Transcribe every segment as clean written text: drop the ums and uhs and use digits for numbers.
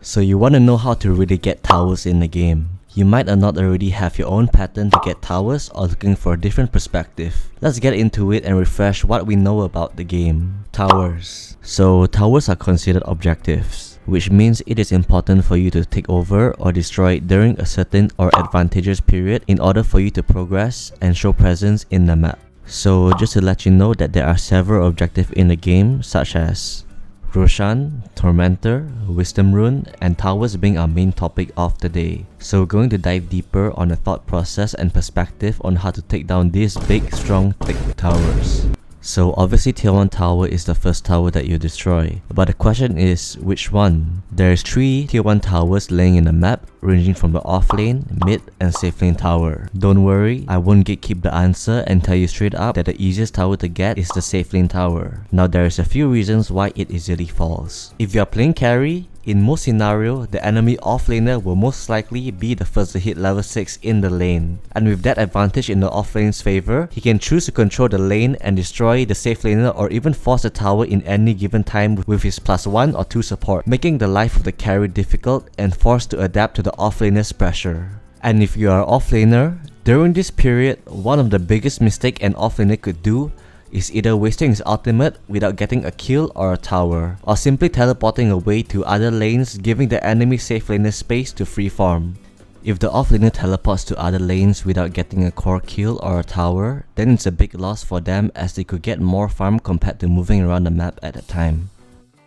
So you want to know how to really get towers in the game. You might or not already have your own pattern to get towers or looking for a different perspective. Let's get into it and refresh what we know about the game. Towers. So towers are considered objectives, which means it is important for you to take over or destroy it during a certain or advantageous period in order for you to progress and show presence in the map. So just to let you know that there are several objectives in the game, such as Roshan, Tormentor, Wisdom Rune, and Towers being our main topic of the day. So we're going to dive deeper on the thought process and perspective on how to take down these big, strong, thick towers. So obviously tier 1 tower is the first tower that you destroy, but the question is which one? There is 3 tier 1 towers laying in the map, ranging from the off lane, mid, and safe lane tower. Don't worry, I won't gatekeep the answer and tell you straight up that the easiest tower to get is the safe lane tower. Now there is a few reasons why it easily falls. If you are playing carry, in most scenarios, the enemy offlaner will most likely be the first to hit level 6 in the lane. And with that advantage in the offlane's favor, he can choose to control the lane and destroy the safe laner or even force the tower in any given time with his +1 or 2 support, making the life of the carry difficult and forced to adapt to the offlaner's pressure. And if you are offlaner, during this period, one of the biggest mistakes an offlaner could do is either wasting his ultimate without getting a kill or a tower, or simply teleporting away to other lanes, giving the enemy safe laner space to free farm. If the offlaner teleports to other lanes without getting a core kill or a tower, then it's a big loss for them as they could get more farm compared to moving around the map at a time.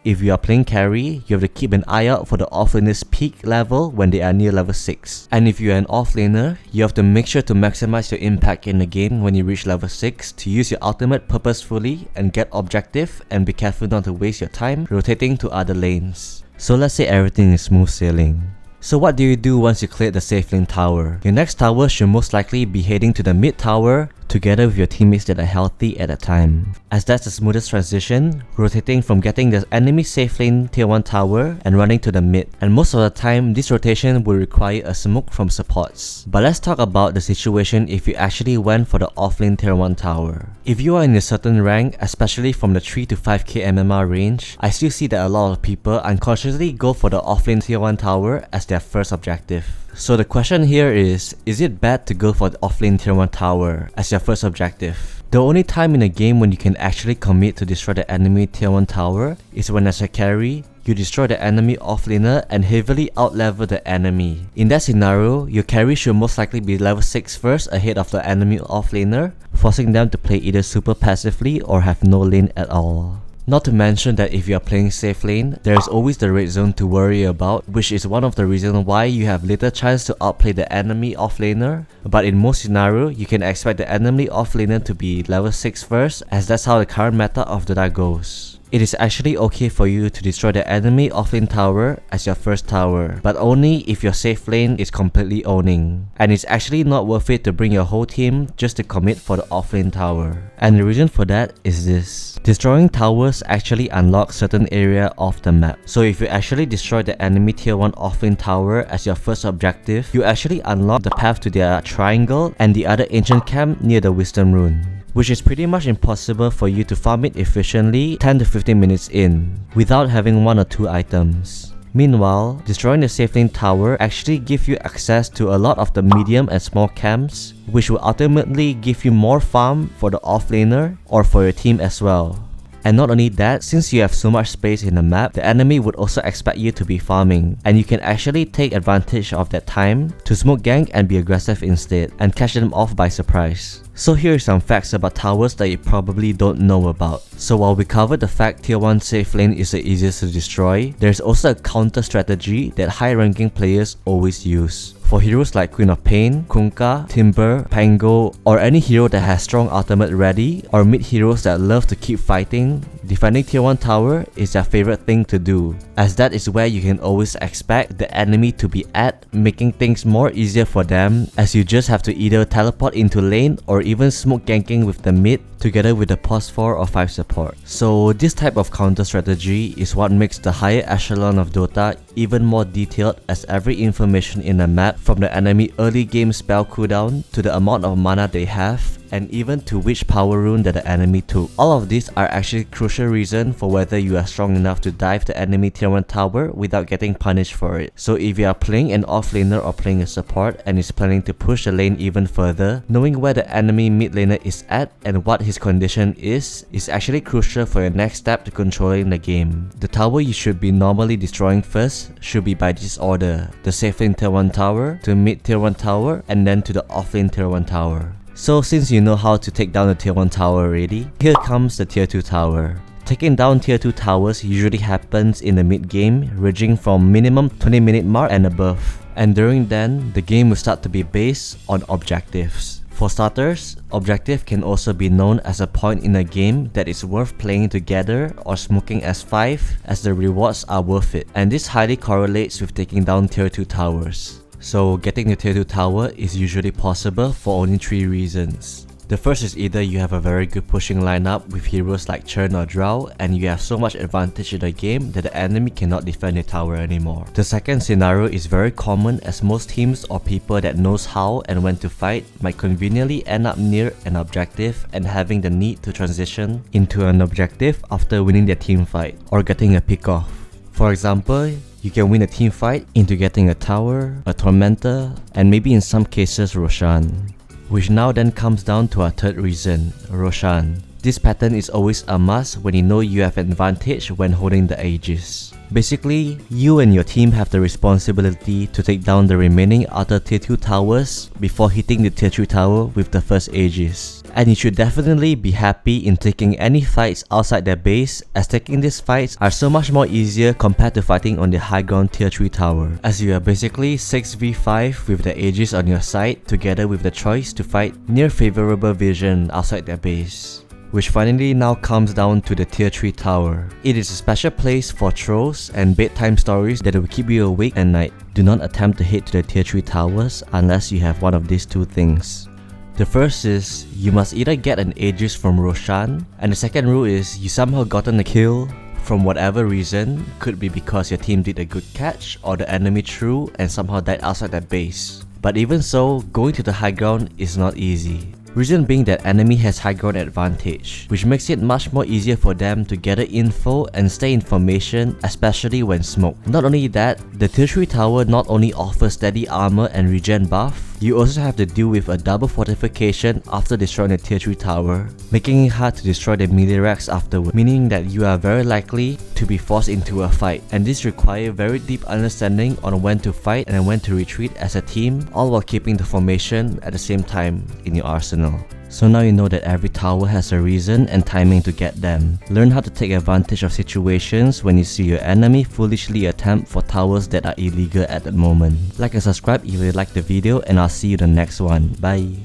If you are playing carry, you have to keep an eye out for the offlaner's peak level when they are near level 6. And if you are an offlaner, you have to make sure to maximize your impact in the game when you reach level 6 to use your ultimate purposefully and get objective, and be careful not to waste your time rotating to other lanes. So let's say everything is smooth sailing. So what do you do once you cleared the safe lane tower? Your next tower should most likely be heading to the mid tower together with your teammates that are healthy at a time, as that's the smoothest transition, rotating from getting the enemy safe lane tier 1 tower and running to the mid. And most of the time, this rotation will require a smoke from supports. But let's talk about the situation if you actually went for the offlane tier 1 tower. If you are in a certain rank, especially from the 3 to 5k MMR range, I still see that a lot of people unconsciously go for the offlane tier 1 tower as their first objective. So the question here is it bad to go for the offlane tier 1 tower as your first objective? The only time in a game when you can actually commit to destroy the enemy tier 1 tower is when as a carry, you destroy the enemy offlaner and heavily outlevel the enemy. In that scenario, your carry should most likely be level 6 first ahead of the enemy offlaner, forcing them to play either super passively or have no lane at all. Not to mention that if you are playing safe lane, there is always the red zone to worry about, which is one of the reasons why you have little chance to outplay the enemy offlaner. But in most scenarios, you can expect the enemy offlaner to be level 6 first, as that's how the current meta of Dota goes. It is actually okay for you to destroy the enemy offlane tower as your first tower, but only if your safe lane is completely owning. And it's actually not worth it to bring your whole team just to commit for the offlane tower. And the reason for that is this. Destroying towers actually unlocks certain area of the map. So if you actually destroy the enemy tier 1 offlane tower as your first objective, you actually unlock the path to their triangle and the other ancient camp near the Wisdom Rune, which is pretty much impossible for you to farm it efficiently 10 to 15 minutes in, without having 1 or 2 items. Meanwhile, destroying the safe lane tower actually gives you access to a lot of the medium and small camps, which will ultimately give you more farm for the offlaner or for your team as well. And not only that, since you have so much space in the map, the enemy would also expect you to be farming, and you can actually take advantage of that time to smoke gank and be aggressive instead, and catch them off by surprise. So here are some facts about towers that you probably don't know about. So while we covered the fact tier 1 safe lane is the easiest to destroy, there's also a counter strategy that high ranking players always use. For heroes like Queen of Pain, Kunkka, Timber, Pango, or any hero that has strong ultimate ready, or mid heroes that love to keep fighting, defending tier 1 tower is their favorite thing to do, as that is where you can always expect the enemy to be at, making things more easier for them, as you just have to either teleport into lane or even smoke ganking with the mid together with the pos 4 or 5 support. So this type of counter strategy is what makes the higher echelon of Dota even more detailed, as every information in the map, from the enemy early game spell cooldown to the amount of mana they have and even to which power rune that the enemy took. All of these are actually crucial reason for whether you are strong enough to dive the enemy tier 1 tower without getting punished for it. So if you are playing an offlaner or playing a support and is planning to push the lane even further, knowing where the enemy mid laner is at and what his condition is actually crucial for your next step to controlling the game. The tower you should be normally destroying first should be by this order: the safe lane tier 1 tower, to mid tier 1 tower, and then to the offlane tier 1 tower. So since you know how to take down the tier 1 tower already, here comes the tier 2 tower. Taking down tier 2 towers usually happens in the mid game, ranging from minimum 20-minute mark and above. And during then, the game will start to be based on objectives. For starters, objective can also be known as a point in a game that is worth playing together or smoking as 5, as the rewards are worth it. And this highly correlates with taking down tier 2 towers. So getting the tier 2 tower is usually possible for only 3 reasons. The first is either you have a very good pushing lineup with heroes like Churn or Drow and you have so much advantage in the game that the enemy cannot defend your tower anymore. The second scenario is very common, as most teams or people that knows how and when to fight might conveniently end up near an objective and having the need to transition into an objective after winning their team fight or getting a pick off. For example, you can win a team fight into getting a tower, a Tormentor, and maybe in some cases Roshan. Which now then comes down to our third reason, Roshan. This pattern is always a must when you know you have an advantage when holding the Aegis. Basically, you and your team have the responsibility to take down the remaining outer tier 2 towers before hitting the tier 3 tower with the first Aegis. And you should definitely be happy in taking any fights outside their base, as taking these fights are so much more easier compared to fighting on the high ground tier 3 tower, as you are basically 6v5 with the Aegis on your side together with the choice to fight near favorable vision outside their base. Which finally now comes down to the tier 3 tower. It is a special place for trolls and bedtime stories that will keep you awake at night. Do not attempt to hit to the tier 3 towers unless you have one of these two things. The first is, you must either get an Aegis from Roshan, and the second rule is, you somehow gotten a kill from whatever reason. Could be because your team did a good catch or the enemy threw and somehow died outside their base. But even so, going to the high ground is not easy. Reason being that enemy has high ground advantage, which makes it much more easier for them to gather info and stay in formation, especially when smoked. Not only that, the tier 3 tower not only offers steady armor and regen buff, you also have to deal with a double fortification after destroying the tier 3 tower, making it hard to destroy the melee racks afterward, meaning that you are very likely to be forced into a fight, and this requires very deep understanding on when to fight and when to retreat as a team, all while keeping the formation at the same time in your arsenal. So now you know that every tower has a reason and timing to get them. Learn how to take advantage of situations when you see your enemy foolishly attempt for towers that are illegal at the moment. Like and subscribe if you like the video, and I'll see you in the next one. Bye.